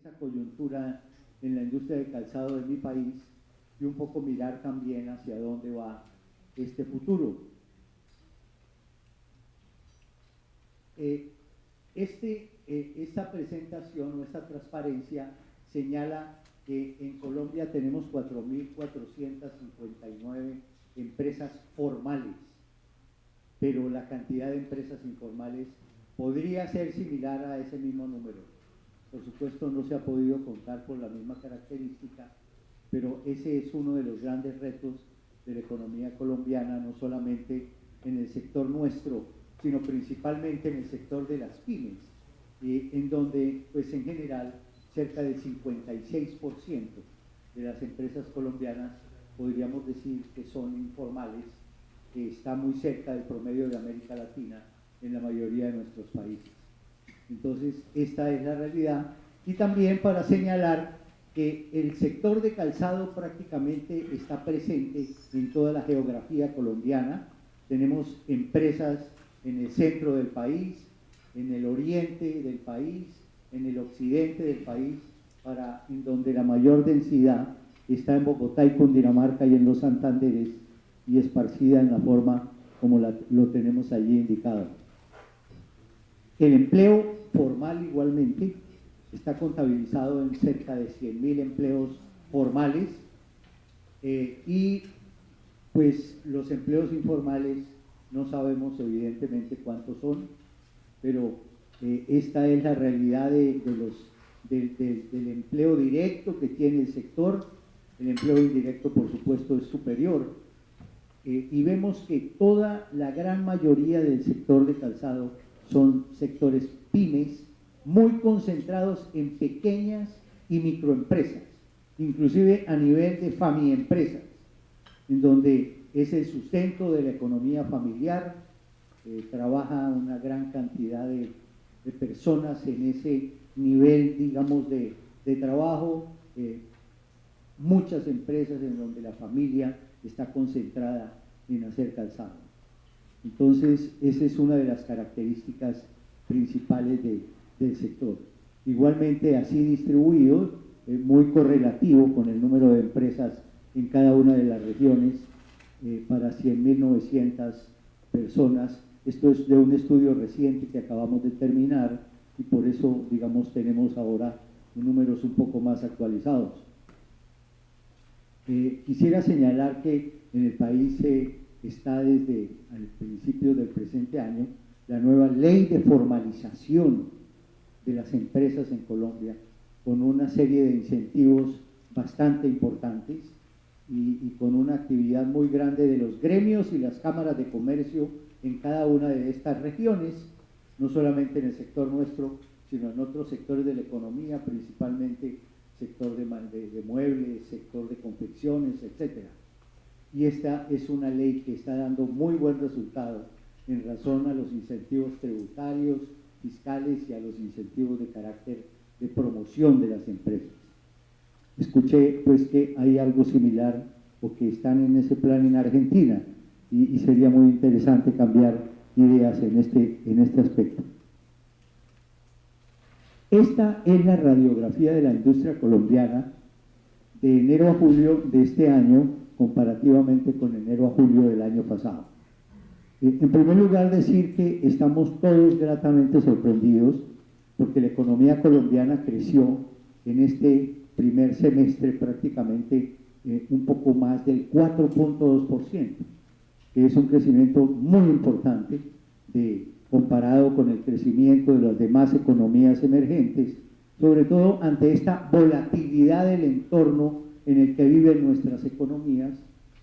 esa coyuntura en la industria de calzado de mi país y un poco mirar también hacia dónde va este futuro. Esta presentación o esta transparencia señala que en Colombia tenemos 4.459 empresas formales, pero la cantidad de empresas informales podría ser similar a ese mismo número. Por supuesto, no se ha podido contar por la misma característica, pero ese es uno de los grandes retos de la economía colombiana, no solamente en el sector nuestro, sino principalmente en el sector de las pymes, en donde, pues en general, cerca del 56% de las empresas colombianas podríamos decir que son informales, que está muy cerca del promedio de América Latina en la mayoría de nuestros países. Entonces, esta es la realidad. Y también para señalar que el sector de calzado prácticamente está presente en toda la geografía colombiana. Tenemos empresas en el centro del país, en el oriente del país, en el occidente del país, en donde la mayor densidad está en Bogotá y Cundinamarca y en los Santanderes, y esparcida en la forma como lo tenemos allí indicado. El empleo formal igualmente está contabilizado en cerca de 100.000 empleos formales, y pues los empleos informales no sabemos evidentemente cuántos son, pero esta es la realidad del empleo directo que tiene el sector. El empleo indirecto, por supuesto, es superior, y vemos que toda la gran mayoría del sector de calzado son sectores pymes, muy concentrados en pequeñas y microempresas, inclusive a nivel de familiempresas, en donde es el sustento de la economía familiar. Trabaja una gran cantidad de personas en ese nivel, digamos, de trabajo, muchas empresas en donde la familia está concentrada en hacer calzado. Entonces, esa es una de las características principales del sector. Igualmente, así distribuido, muy correlativo con el número de empresas en cada una de las regiones, para 100.900 personas. Esto es de un estudio reciente que acabamos de terminar y por eso, digamos, tenemos ahora números un poco más actualizados. Quisiera señalar que en el país está desde el principio del presente año la nueva ley de formalización de las empresas en Colombia, con una serie de incentivos bastante importantes y con una actividad muy grande de los gremios y las cámaras de comercio en cada una de estas regiones, no solamente en el sector nuestro, sino en otros sectores de la economía, principalmente sector de muebles, sector de confecciones, etc. Y esta es una ley que está dando muy buen resultado en razón a los incentivos tributarios, fiscales y a los incentivos de carácter de promoción de las empresas. Escuché pues que hay algo similar o que están en ese plan en Argentina y sería muy interesante cambiar ideas en este aspecto. Esta es la radiografía de la industria colombiana de enero a julio de este año comparativamente con enero a julio del año pasado. En primer lugar, decir que estamos todos gratamente sorprendidos porque la economía colombiana creció en este primer semestre prácticamente un poco más del 4.2%, que es un crecimiento muy importante comparado con el crecimiento de las demás economías emergentes, sobre todo ante esta volatilidad del entorno en el que viven nuestras economías,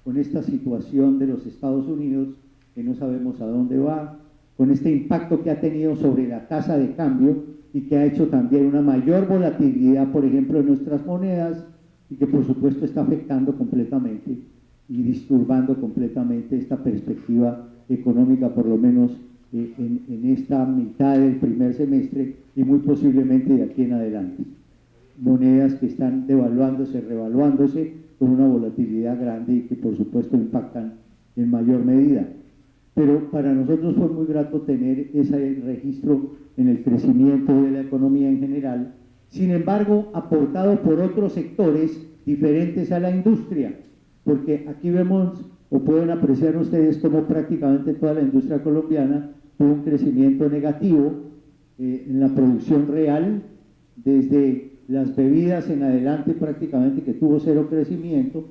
con esta situación de los Estados Unidos, que no sabemos a dónde va, con este impacto que ha tenido sobre la tasa de cambio y que ha hecho también una mayor volatilidad, por ejemplo, en nuestras monedas, y que por supuesto está afectando completamente y disturbando completamente esta perspectiva económica, por lo menos en esta mitad del primer semestre y muy posiblemente de aquí en adelante. Monedas que están devaluándose, revaluándose con una volatilidad grande y que por supuesto impactan en mayor medida. Pero para nosotros fue muy grato tener ese registro en el crecimiento de la economía en general sin embargo, aportado por otros sectores diferentes a la industria, porque aquí vemos, o pueden apreciar ustedes, cómo prácticamente toda la industria colombiana tuvo un crecimiento negativo en la producción real, desde las bebidas en adelante prácticamente que tuvo cero crecimiento,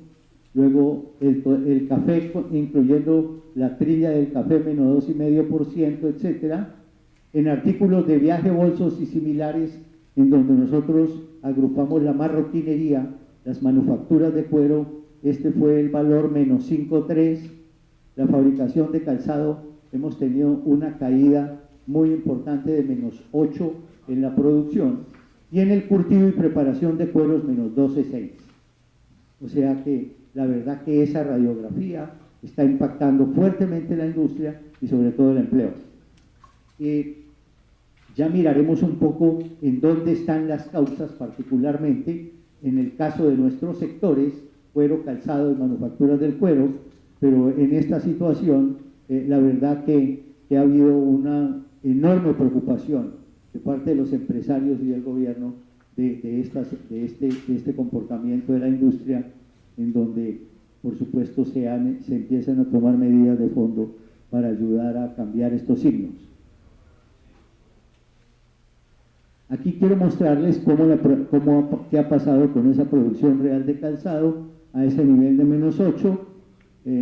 luego el café, incluyendo la trilla del café, menos 2,5%, etcétera. En artículos de viaje, bolsos y similares, en donde nosotros agrupamos la marroquinería, las manufacturas de cuero, este fue el valor menos 5,3%. La fabricación de calzado, hemos tenido una caída muy importante de menos 8% en la producción, y en el curtido y preparación de cueros menos 12,6%. O sea que la verdad que esa radiografía está impactando fuertemente la industria y sobre todo el empleo. Ya miraremos un poco en dónde están las causas, particularmente en el caso de nuestros sectores, cuero, calzado y manufacturas del cuero, pero en esta situación la verdad que ha habido una enorme preocupación de parte de los empresarios y del gobierno de este comportamiento de la industria, en donde por supuesto se empiezan a tomar medidas de fondo para ayudar a cambiar estos signos. Aquí quiero mostrarles qué ha pasado con esa producción real de calzado a ese nivel de menos 8.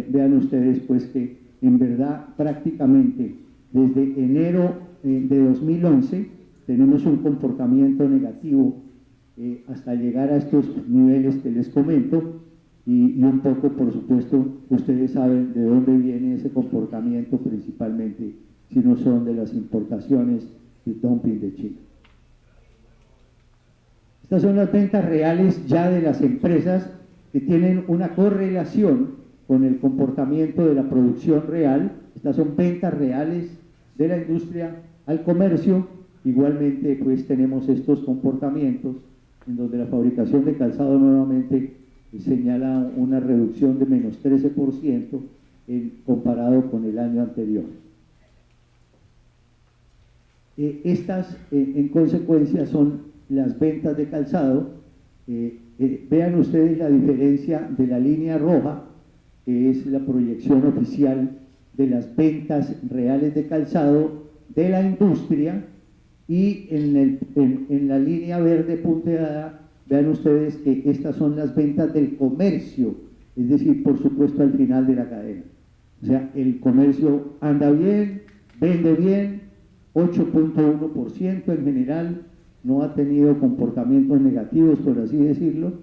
Vean ustedes pues que en verdad prácticamente desde enero de 2011 tenemos un comportamiento negativo hasta llegar a estos niveles que les comento, y un poco, por supuesto, ustedes saben de dónde viene ese comportamiento principalmente, si no son de las importaciones de dumping de China. Estas son las ventas reales ya de las empresas que tienen una correlación con el comportamiento de la producción real. Estas son ventas reales de la industria al comercio. Igualmente, pues tenemos estos comportamientos en donde la fabricación de calzado nuevamente señala una reducción de menos 13% comparado con el año anterior. Estas, en consecuencia, son las ventas de calzado. Vean ustedes la diferencia de la línea roja, que es la proyección oficial de las ventas reales de calzado de la industria, y en la línea verde punteada, vean ustedes que estas son las ventas del comercio, es decir, por supuesto al final de la cadena. O sea, el comercio anda bien, vende bien, 8,1% en general, no ha tenido comportamientos negativos, por así decirlo,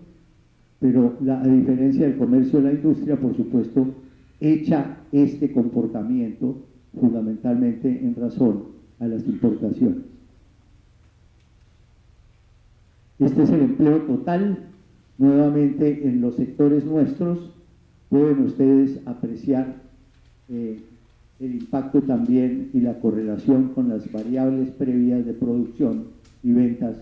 pero a diferencia del comercio, la industria, por supuesto, echa este comportamiento fundamentalmente en razón a las importaciones. Este es el empleo total, nuevamente en los sectores nuestros. Pueden ustedes apreciar el impacto también y la correlación con las variables previas de producción y ventas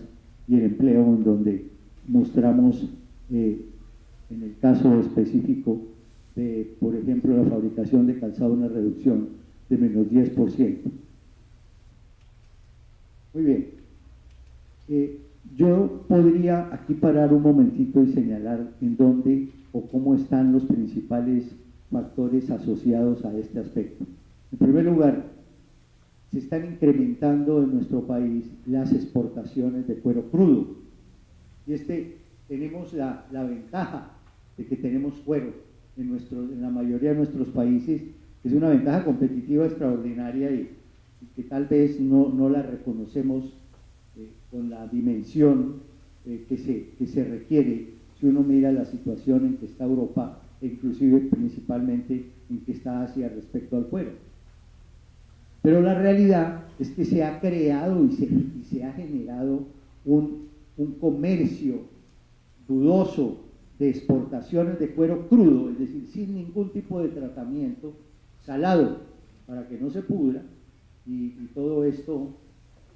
y el empleo, en donde mostramos en el caso específico de, por ejemplo, la fabricación de calzado, una reducción de menos 10%. Muy bien. Yo podría aquí parar un momentito y señalar en dónde o cómo están los principales factores asociados a este aspecto. En primer lugar, se están incrementando en nuestro país las exportaciones de cuero crudo. Y tenemos la ventaja de que tenemos cuero en la mayoría de nuestros países. Es una ventaja competitiva extraordinaria y que tal vez no la reconocemos con la dimensión que se requiere si uno mira la situación en que está Europa e inclusive principalmente en que está Asia respecto al cuero. Pero la realidad es que se ha creado y se ha generado un comercio dudoso de exportaciones de cuero crudo, es decir, sin ningún tipo de tratamiento, salado para que no se pudra, y todo esto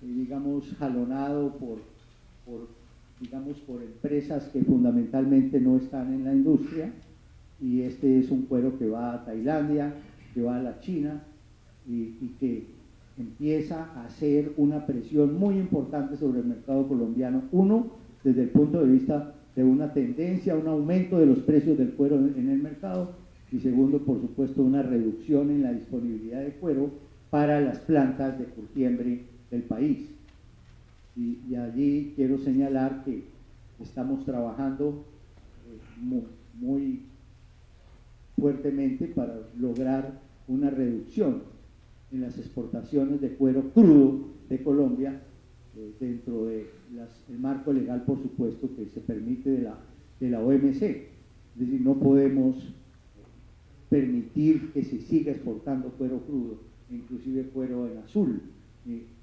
digamos jalonado por empresas que fundamentalmente no están en la industria, y este es un cuero que va a Tailandia, que va a la China, y que empieza a hacer una presión muy importante sobre el mercado colombiano. Uno, desde el punto de vista de una tendencia, un aumento de los precios del cuero en el mercado, y segundo, por supuesto, una reducción en la disponibilidad de cuero para las plantas de curtiembre del país. Y allí quiero señalar que estamos trabajando muy fuertemente para lograr una reducción en las exportaciones de cuero crudo de Colombia, dentro del marco legal, por supuesto, que se permite de la OMC. Es decir, no podemos permitir que se siga exportando cuero crudo, inclusive cuero en azul,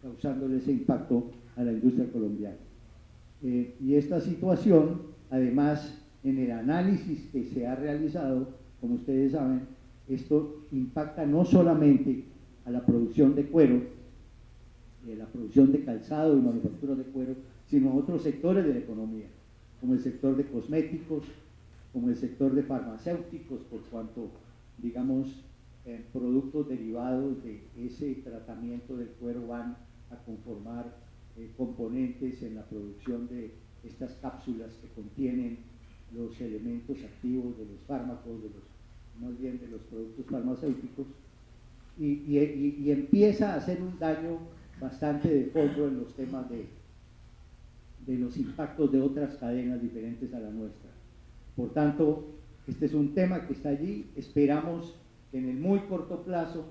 causándole ese impacto a la industria colombiana. Y esta situación, además, en el análisis que se ha realizado, como ustedes saben, esto impacta no solamente a la producción de cuero, la producción de calzado y manufactura de cuero, sino a otros sectores de la economía, como el sector de cosméticos, como el sector de farmacéuticos, por cuanto, digamos, productos derivados de ese tratamiento del cuero van a conformar componentes en la producción de estas cápsulas que contienen los elementos activos de los fármacos, más bien de los productos farmacéuticos, y empieza a hacer un daño bastante de fondo en los temas de los impactos de otras cadenas diferentes a la nuestra. Por tanto, este es un tema que está allí. Esperamos que en el muy corto plazo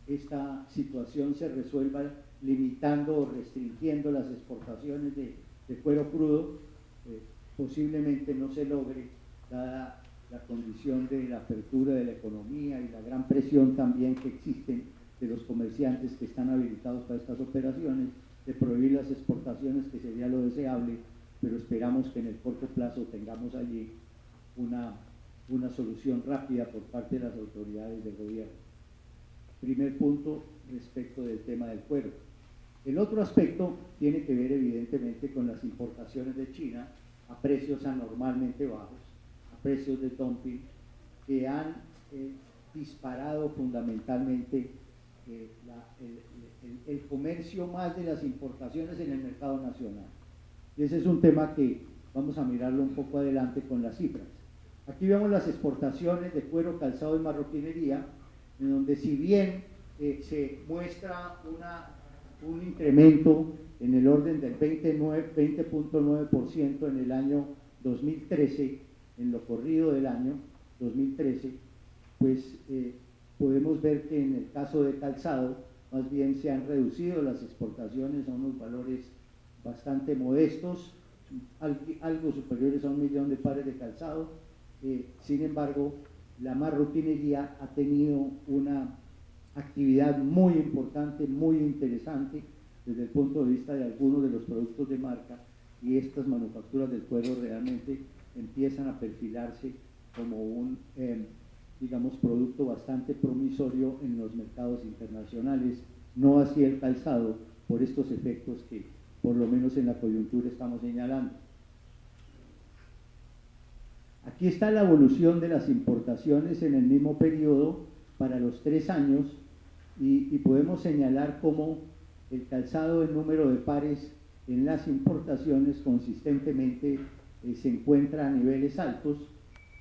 esta situación se resuelva limitando o restringiendo las exportaciones de cuero crudo. Posiblemente no se logre, dada la condición de la apertura de la economía y la gran presión también que existen de los comerciantes que están habilitados para estas operaciones, de prohibir las exportaciones, que sería lo deseable, pero esperamos que en el corto plazo tengamos allí una solución rápida por parte de las autoridades del gobierno. Primer punto respecto del tema del cuero. El otro aspecto tiene que ver evidentemente con las importaciones de China a precios anormalmente bajos, a precios de dumping, que han disparado fundamentalmente el comercio más de las importaciones en el mercado nacional. Y ese es un tema que vamos a mirarlo un poco adelante con las cifras. Aquí vemos las exportaciones de cuero, calzado y marroquinería, en donde si bien se muestra un incremento en el orden del 20.9% en el año 2013, en lo corrido del año 2013, pues podemos ver que en el caso de calzado, más bien se han reducido las exportaciones a unos valores bastante modestos, algo superiores a 1 millón de pares de calzado. Sin embargo, la marroquinería ha tenido una actividad muy importante, muy interesante desde el punto de vista de algunos de los productos de marca, y estas manufacturas del cuero realmente empiezan a perfilarse como un, digamos, producto bastante promisorio en los mercados internacionales, no así el calzado, por estos efectos que por lo menos en la coyuntura estamos señalando. Aquí está la evolución de las importaciones en el mismo periodo para los 3 años, y podemos señalar cómo el calzado, el número de pares en las importaciones consistentemente se encuentra a niveles altos.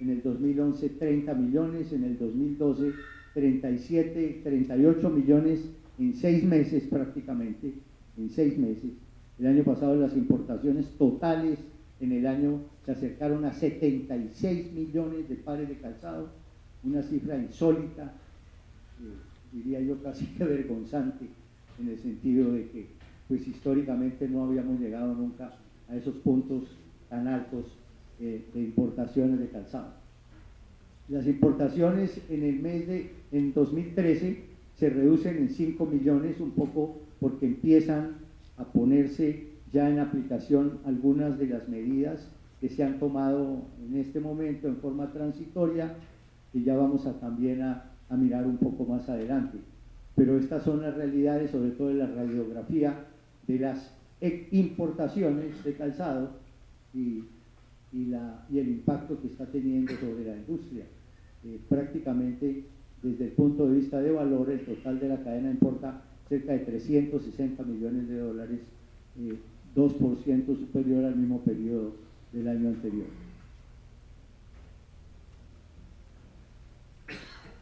En el 2011 30 millones, en el 2012 37, 38 millones en 6 meses prácticamente, en 6 meses. El año pasado las importaciones totales en el año se acercaron a 76 millones de pares de calzado, una cifra insólita, diría yo casi que vergonzante, en el sentido de que pues históricamente no habíamos llegado nunca a esos puntos tan altos de importaciones de calzado. Las importaciones en 2013 se reducen en 5 millones, un poco porque empiezan a ponerse ya en aplicación algunas de las medidas que se han tomado en este momento en forma transitoria, que ya vamos también a mirar un poco más adelante. Pero estas son las realidades, sobre todo en la radiografía de las importaciones de calzado y el impacto que está teniendo sobre la industria. Prácticamente desde el punto de vista de valor, el total de la cadena importa cerca de 360 millones de dólares, 2% superior al mismo periodo del año anterior.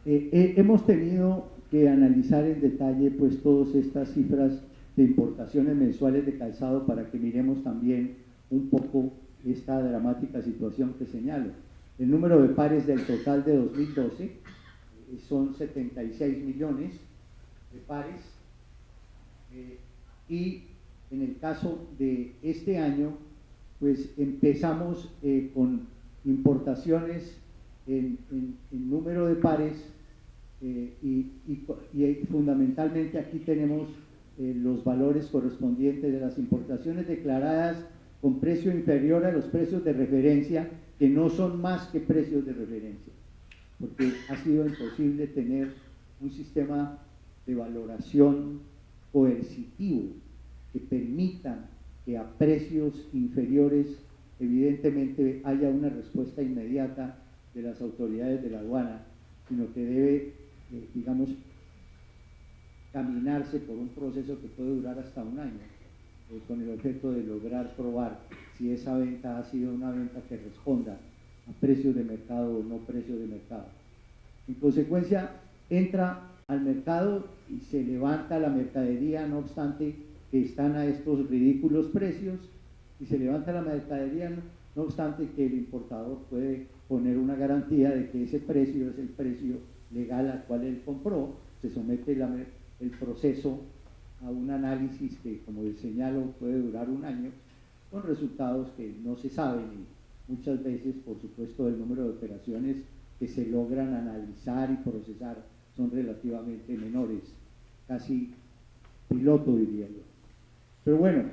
Hemos tenido que analizar en detalle pues todas estas cifras de importaciones mensuales de calzado para que miremos también un poco esta dramática situación que señalo. El número de pares del total de 2012 son 76 millones de pares, y en el caso de este año pues empezamos con importaciones en número de pares, y fundamentalmente aquí tenemos los valores correspondientes de las importaciones declaradas con precio inferior a los precios de referencia, que no son más que precios de referencia, porque ha sido imposible tener un sistema de valoración coercitivo que permita que a precios inferiores evidentemente haya una respuesta inmediata de las autoridades de la aduana, sino que debe, digamos, caminarse por un proceso que puede durar hasta un año, con el objeto de lograr probar si esa venta ha sido una venta que responda a precios de mercado o no precios de mercado. En consecuencia, entra al mercado y se levanta la mercadería, no obstante que están a estos ridículos precios, y se levanta la mercadería, no obstante que el importador puede poner una garantía de que ese precio es el precio legal al cual él compró. Se somete el proceso a un análisis que, como les señalo, puede durar un año, con resultados que no se saben, y muchas veces, por supuesto, el número de operaciones que se logran analizar y procesar son relativamente menores, casi piloto, diría yo. Pero bueno,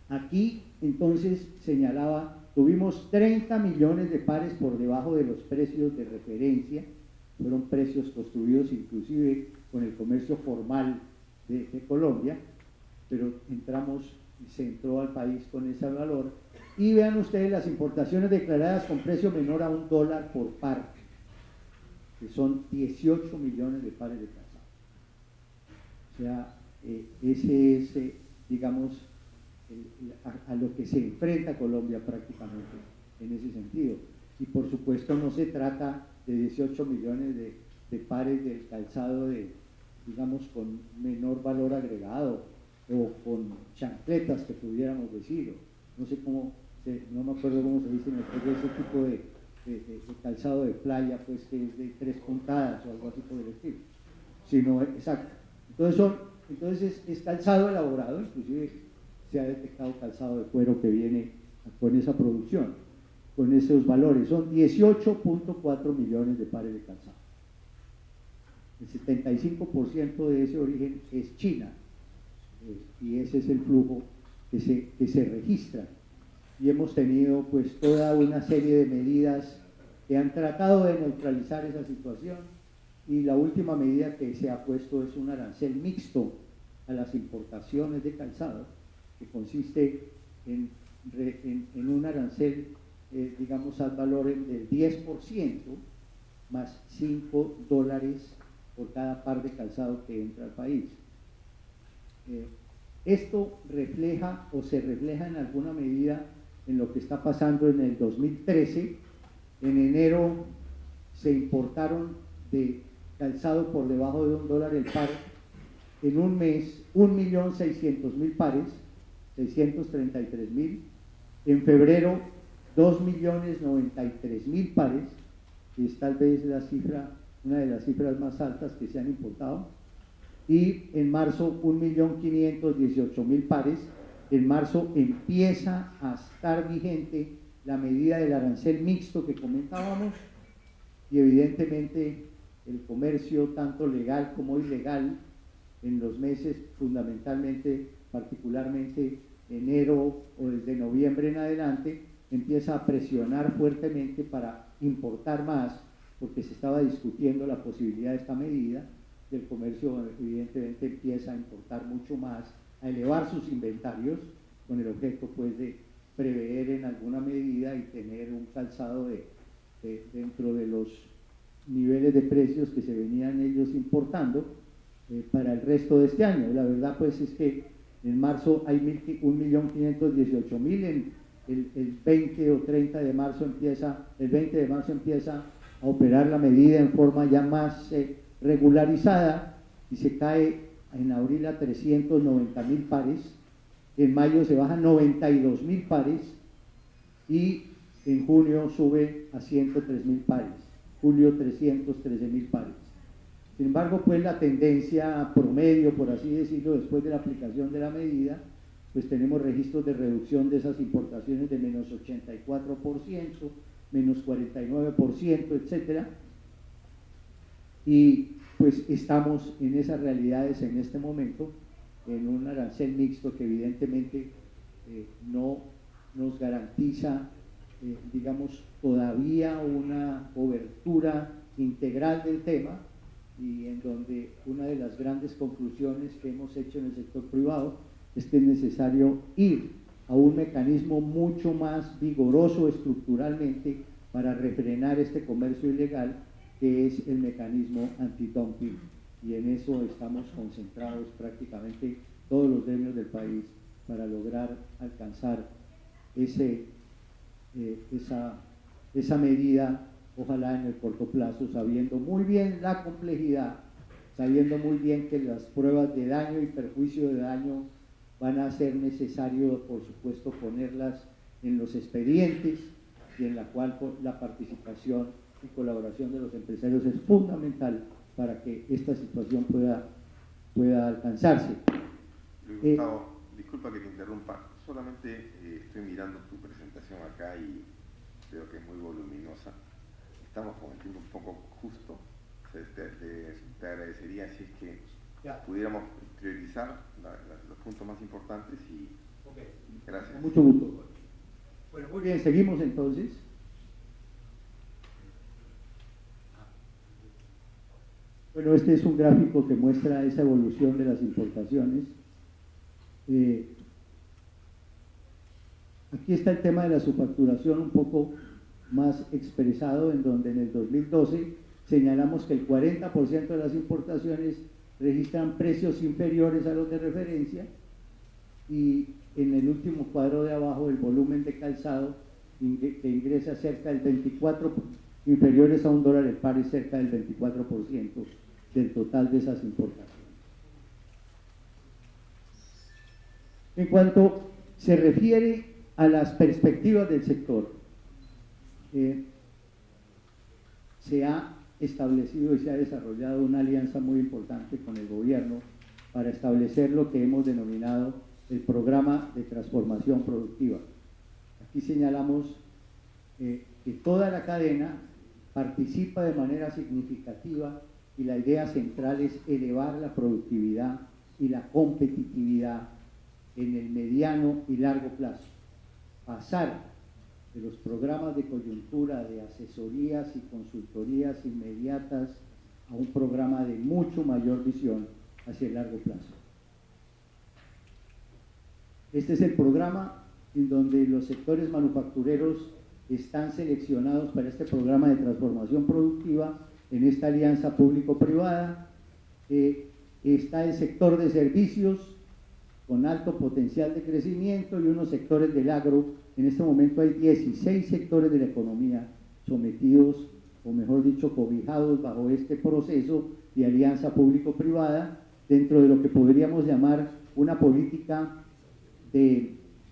aquí entonces señalaba, tuvimos 30 millones de pares por debajo de los precios de referencia, fueron precios construidos inclusive con el comercio formal de Colombia, pero se entró al país con ese valor. Y vean ustedes las importaciones declaradas con precio menor a $1 por par, que son 18 millones de pares de calzado. O sea, ese es, digamos, a lo que se enfrenta Colombia prácticamente en ese sentido. Y por supuesto no se trata de 18 millones de pares del calzado digamos, con menor valor agregado, o con chancletas, que pudiéramos decir, no sé cómo, no me acuerdo cómo se dice en ese tipo de calzado de playa, pues que es de 3 puntadas o algo así por el estilo, sino, exacto. Entonces es calzado elaborado, inclusive se ha detectado calzado de cuero que viene con esa producción, con esos valores. Son 18.4 millones de pares de calzado. El 75% de ese origen es China, y ese es el flujo que se registra. Y hemos tenido pues toda una serie de medidas que han tratado de neutralizar esa situación, y la última medida que se ha puesto es un arancel mixto a las importaciones de calzado, que consiste en un arancel, digamos, al valor del 10% más $5 por cada par de calzado que entra al país. Esto refleja, o se refleja en alguna medida, en lo que está pasando en el 2013. En enero se importaron de calzado por debajo de $1 el par, en un mes 1.600.000 pares, 633.000. En febrero 2.093.000 pares, que es tal vez la cifra, una de las cifras más altas que se han importado. Y en marzo 1.518.000 pares. En marzo empieza a estar vigente la medida del arancel mixto que comentábamos, y evidentemente el comercio, tanto legal como ilegal, en los meses fundamentalmente, particularmente enero o desde noviembre en adelante, empieza a presionar fuertemente para importar más, porque se estaba discutiendo la posibilidad de esta medida. El comercio evidentemente empieza a importar mucho más, a elevar sus inventarios, con el objeto pues de prever en alguna medida y tener un calzado dentro de los niveles de precios que se venían ellos importando para el resto de este año. La verdad pues es que en marzo hay 1.518.000, el 20 o 30 de marzo empieza, el 20 de marzo empieza a operar la medida en forma ya más regularizada y se cae en abril a 390.000 pares, en mayo se baja a 92.000 pares y en junio sube a 103.000 pares, julio 313.000 pares. Sin embargo, pues la tendencia promedio, por así decirlo, después de la aplicación de la medida, pues tenemos registros de reducción de esas importaciones de menos 84%, menos 49%, etcétera. Y pues estamos en esas realidades en este momento, en un arancel mixto que evidentemente no nos garantiza, digamos, todavía una cobertura integral del tema, y en donde una de las grandes conclusiones que hemos hecho en el sector privado es que es necesario ir a un mecanismo mucho más vigoroso estructuralmente para refrenar este comercio ilegal, que es el mecanismo antidumping, y en eso estamos concentrados prácticamente todos los gremios del país para lograr alcanzar esa medida, ojalá en el corto plazo, sabiendo muy bien la complejidad, sabiendo muy bien que las pruebas de daño y perjuicio de daño van a ser necesario, por supuesto, ponerlas en los expedientes, y en la cual la participación y colaboración de los empresarios es fundamental para que esta situación pueda alcanzarse. Gustavo, disculpa que te interrumpa, solamente estoy mirando tu presentación acá y veo que es muy voluminosa. Estamos con el tiempo un poco justo. Te agradecería si es que pudiéramos priorizar los puntos más importantes y gracias. Con mucho gusto. Bueno, muy bien, seguimos entonces. Bueno, este es un gráfico que muestra esa evolución de las importaciones. Aquí está el tema de la subfacturación un poco más expresado, en donde en el 2012 señalamos que el 40% de las importaciones registran precios inferiores a los de referencia, y en el último cuadro de abajo el volumen de calzado que ingresa cerca del 24%, inferiores a $1 el par, es cerca del 24% del total de esas importaciones. En cuanto se refiere a las perspectivas del sector, se ha establecido y se ha desarrollado una alianza muy importante con el gobierno para establecer lo que hemos denominado el programa de transformación productiva. Aquí señalamos que toda la cadena participa de manera significativa, y la idea central es elevar la productividad y la competitividad en el mediano y largo plazo, pasar de los programas de coyuntura, de asesorías y consultorías inmediatas, a un programa de mucho mayor visión hacia el largo plazo. Este es el programa en donde los sectores manufactureros están seleccionados para este programa de transformación productiva en esta alianza público-privada. Está el sector de servicios con alto potencial de crecimiento y unos sectores del agro. En este momento hay 16 sectores de la economía sometidos, o mejor dicho, cobijados bajo este proceso de alianza público-privada, dentro de lo que podríamos llamar una política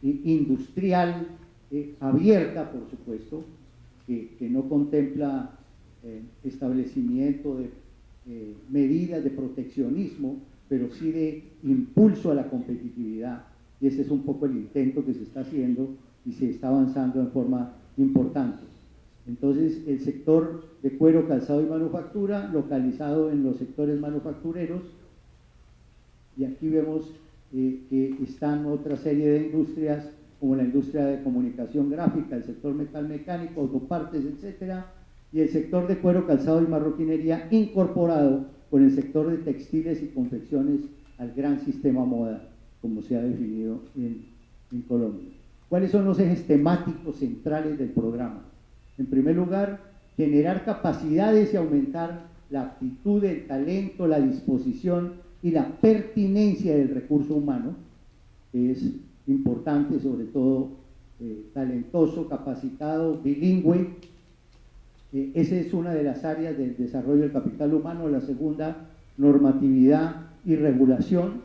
industrial abierta, por supuesto, que no contempla establecimiento de medidas de proteccionismo, pero sí de impulso a la competitividad, y ese es un poco el intento que se está haciendo y se está avanzando en forma importante. Entonces, el sector de cuero, calzado y manufactura, localizado en los sectores manufactureros, y aquí vemos que están otra serie de industrias, como la industria de comunicación gráfica, el sector metalmecánico, autopartes, etcétera, y el sector de cuero, calzado y marroquinería incorporado con el sector de textiles y confecciones al gran sistema moda, como se ha definido en Colombia. ¿Cuáles son los ejes temáticos centrales del programa? En primer lugar, generar capacidades y aumentar la aptitud, el talento, la disposición y la pertinencia del recurso humano, que es importante, sobre todo talentoso, capacitado, bilingüe. Esa es una de las áreas del desarrollo del capital humano. La segunda, normatividad y regulación,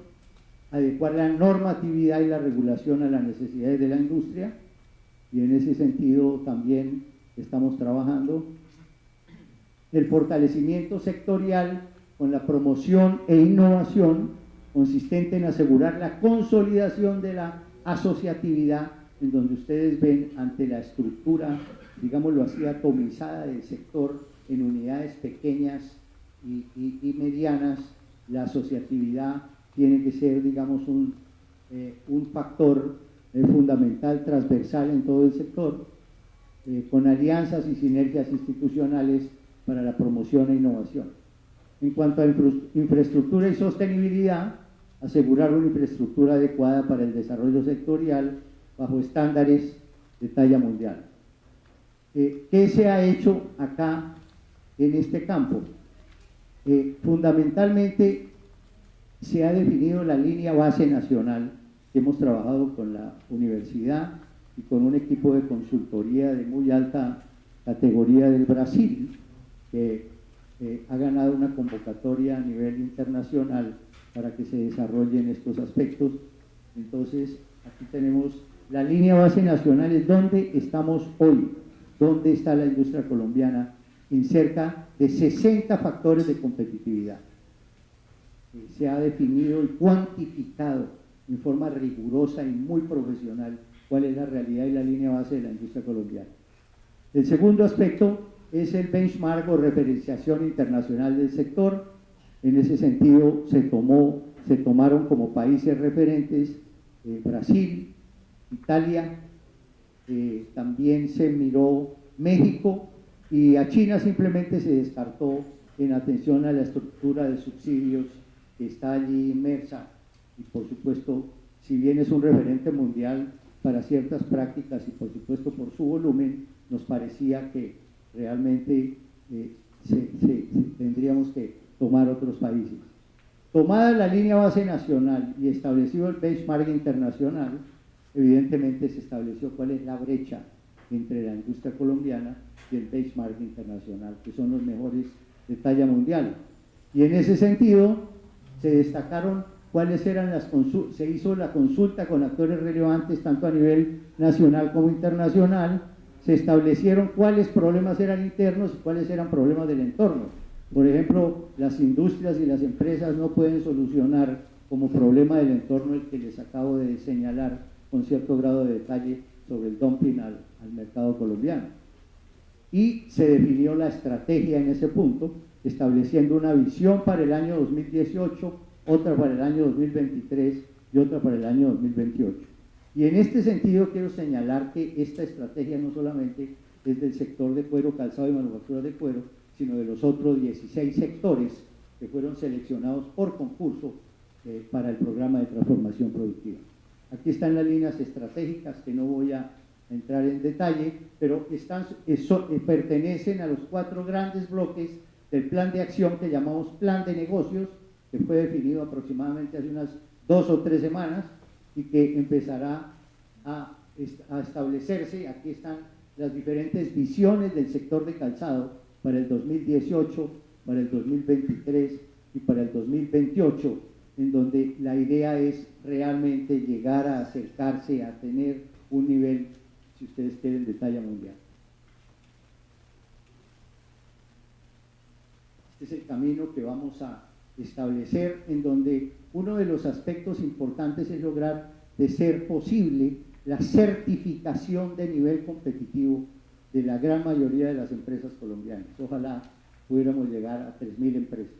adecuar la normatividad y la regulación a las necesidades de la industria, y en ese sentido también estamos trabajando. El fortalecimiento sectorial con la promoción e innovación consistente en asegurar la consolidación de la asociatividad, en donde ustedes ven ante la estructura, digámoslo así, atomizada del sector en unidades pequeñas y medianas. La asociatividad tiene que ser, digamos, un factor fundamental, transversal en todo el sector, con alianzas y sinergias institucionales para la promoción e innovación. En cuanto a infraestructura y sostenibilidad, asegurar una infraestructura adecuada para el desarrollo sectorial bajo estándares de talla mundial. ¿Qué se ha hecho acá en este campo? Fundamentalmente se ha definido la línea base nacional, que hemos trabajado con la universidad y con un equipo de consultoría de muy alta categoría del Brasil, que ha ganado una convocatoria a nivel internacional para que se desarrollen estos aspectos. Entonces, aquí tenemos la línea base nacional, es donde estamos hoy, dónde está la industria colombiana, en cerca de 60 factores de competitividad. Se ha definido y cuantificado en forma rigurosa y muy profesional cuál es la realidad y la línea base de la industria colombiana. El segundo aspecto es el benchmark o referenciación internacional del sector. En ese sentido se tomaron como países referentes Brasil, Italia, también se miró México, y a China simplemente se descartó en atención a la estructura de subsidios que está allí inmersa, y por supuesto, si bien es un referente mundial para ciertas prácticas y por supuesto por su volumen, nos parecía que realmente tendríamos que tomar otros países. Tomada la línea base nacional y establecido el benchmark internacional, evidentemente se estableció cuál es la brecha entre la industria colombiana y el benchmark internacional, que son los mejores de talla mundial. Y en ese sentido se destacaron cuáles eran se hizo la consulta con actores relevantes tanto a nivel nacional como internacional, se establecieron cuáles problemas eran internos y cuáles eran problemas del entorno. Por ejemplo, las industrias y las empresas no pueden solucionar como problema del entorno el que les acabo de señalar con cierto grado de detalle sobre el dumping al mercado colombiano. Y se definió la estrategia en ese punto, estableciendo una visión para el año 2018, otra para el año 2023 y otra para el año 2028. Y en este sentido quiero señalar que esta estrategia no solamente es del sector de cuero, calzado y manufactura de cuero, sino de los otros 16 sectores que fueron seleccionados por concurso para el programa de transformación productiva. Aquí están las líneas estratégicas que no voy a entrar en detalle, pero pertenecen a los 4 grandes bloques del plan de acción que llamamos plan de negocios, que fue definido aproximadamente hace unas 2 o 3 semanas y que empezará a establecerse. Aquí están las diferentes visiones del sector de calzado para el 2018, para el 2023 y para el 2028, en donde la idea es realmente llegar a acercarse a tener un nivel, si ustedes quieren, de talla mundial. Este es el camino que vamos a establecer, en donde uno de los aspectos importantes es lograr, de ser posible, la certificación de nivel competitivo de la gran mayoría de las empresas colombianas. Ojalá pudiéramos llegar a 3.000 empresas.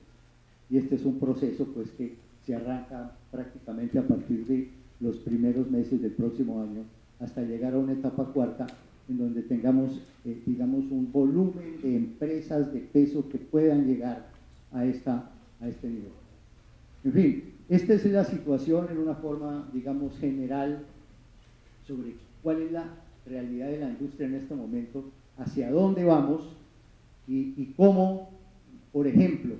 Y este es un proceso pues que se arranca prácticamente a partir de los primeros meses del próximo año, hasta llegar a una etapa cuarta, en donde tengamos, digamos, un volumen de empresas de peso que puedan llegar a este nivel. En fin, esta es la situación en una forma, digamos, general sobre cuál es la realidad de la industria en este momento, hacia dónde vamos y cómo, por ejemplo,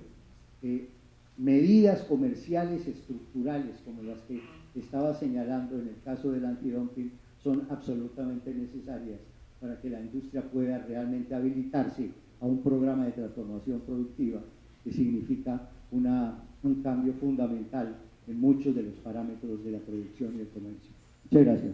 medidas comerciales estructurales como las que estaba señalando en el caso del antidumping son absolutamente necesarias para que la industria pueda realmente habilitarse a un programa de transformación productiva que significa un cambio fundamental en muchos de los parámetros de la producción y el comercio. Muchas gracias.